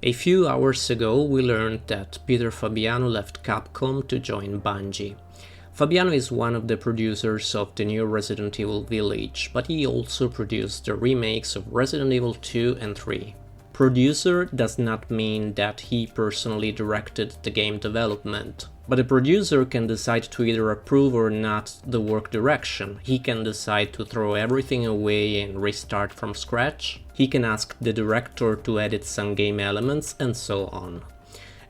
A few hours ago we learned that Peter Fabiano left Capcom to join Bungie. Fabiano is one of the producers of the new Resident Evil Village, but he also produced the remakes of Resident Evil 2 and 3. Producer does not mean that he personally directed the game development, but a producer can decide to either approve or not the work direction. He can decide to throw everything away and restart from scratch. He can ask the director to edit some game elements, and so on.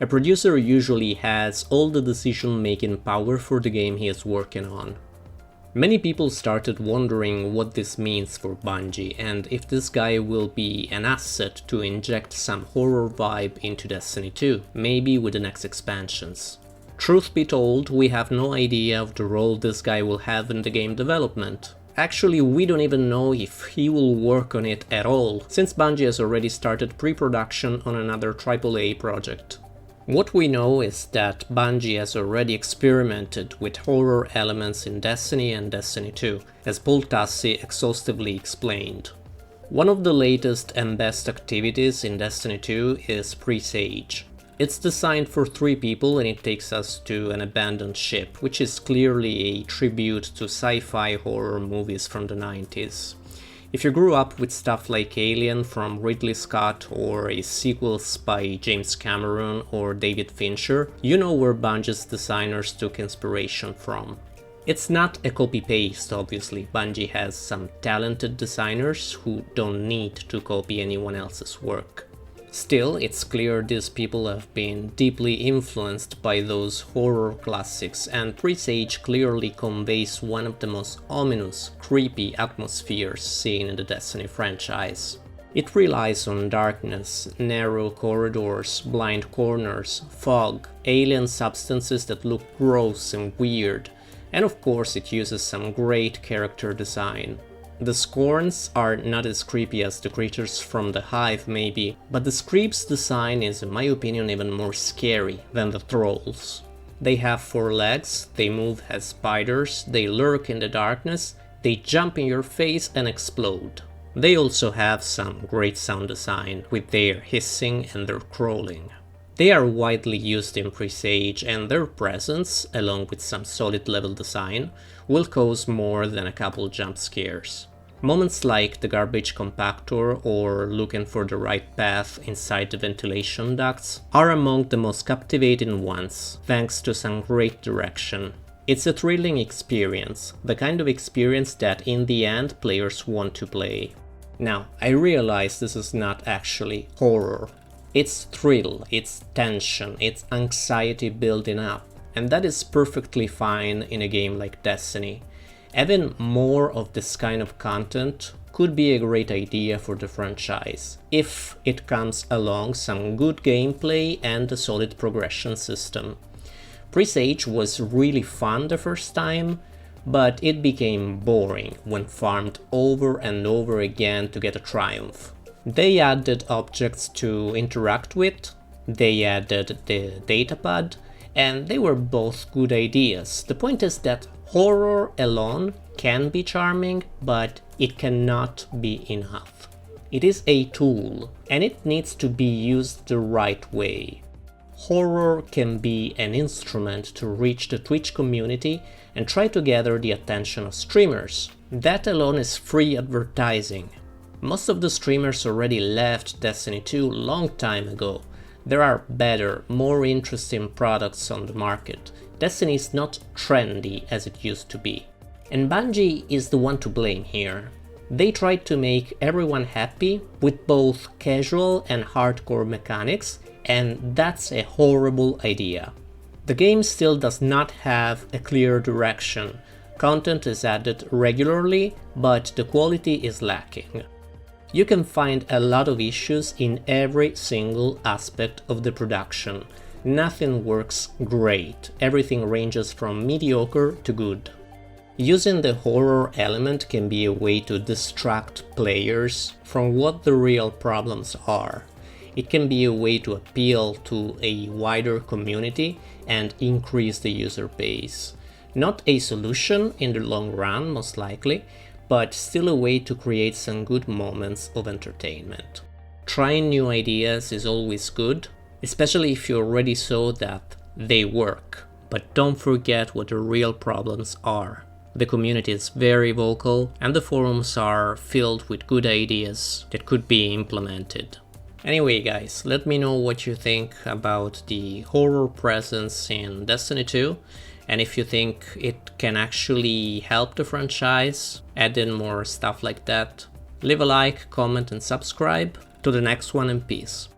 A producer usually has all the decision-making power for the game he is working on. Many people started wondering what this means for Bungie and if this guy will be an asset to inject some horror vibe into Destiny 2, maybe with the next expansions. Truth be told, we have no idea of the role this guy will have in the game development. Actually, we don't even know if he will work on it at all, since Bungie has already started pre-production on another AAA project. What we know is that Bungie has already experimented with horror elements in Destiny and Destiny 2, as Paul Tassi exhaustively explained. One of the latest and best activities in Destiny 2 is Presage. It's designed for 3 people and it takes us to an abandoned ship, which is clearly a tribute to sci-fi horror movies from the 90s. If you grew up with stuff like Alien from Ridley Scott or a sequels by James Cameron or David Fincher, you know where Bungie's designers took inspiration from. It's not a copy-paste, obviously. Bungie has some talented designers who don't need to copy anyone else's work. Still, it's clear these people have been deeply influenced by those horror classics, and Presage clearly conveys one of the most ominous, creepy atmospheres seen in the Destiny franchise. It relies on darkness, narrow corridors, blind corners, fog, alien substances that look gross and weird, and of course it uses some great character design. The Scorns are not as creepy as the creatures from the Hive maybe, but the Screep's design is in my opinion even more scary than the Thralls. They have 4 legs, they move as spiders, they lurk in the darkness, they jump in your face and explode. They also have some great sound design, with their hissing and their crawling. They are widely used in Presage and their presence, along with some solid level design, will cause more than a couple jump scares. Moments like the garbage compactor or looking for the right path inside the ventilation ducts are among the most captivating ones, thanks to some great direction. It's a thrilling experience, the kind of experience that in the end players want to play. Now, I realize this is not actually horror. It's thrill, it's tension, it's anxiety building up, and that is perfectly fine in a game like Destiny. Having more of this kind of content could be a great idea for the franchise, if it comes along some good gameplay and a solid progression system. Presage was really fun the first time, but it became boring when farmed over and over again to get a triumph. They added objects to interact with, they added the datapad, and they were both good ideas. The point is that horror alone can be charming, but it cannot be enough. It is a tool, and it needs to be used the right way. Horror can be an instrument to reach the Twitch community and try to gather the attention of streamers. That alone is free advertising. Most of the streamers already left Destiny 2 long time ago. There are better, more interesting products on the market. Destiny is not trendy as it used to be. And Bungie is the one to blame here. They tried to make everyone happy with both casual and hardcore mechanics, and that's a horrible idea. The game still does not have a clear direction. Content is added regularly, but the quality is lacking. You can find a lot of issues in every single aspect of the production. Nothing works great, everything ranges from mediocre to good. Using the horror element can be a way to distract players from what the real problems are. It can be a way to appeal to a wider community and increase the user base. Not a solution in the long run, most likely, but still a way to create some good moments of entertainment. Trying new ideas is always good, especially if you already saw that they work. But don't forget what the real problems are. The community is very vocal and the forums are filled with good ideas that could be implemented. Anyway guys, let me know what you think about the horror presence in Destiny 2 and if you think it can actually help the franchise, add in more stuff like that. Leave a like, comment and subscribe. To the next one and peace.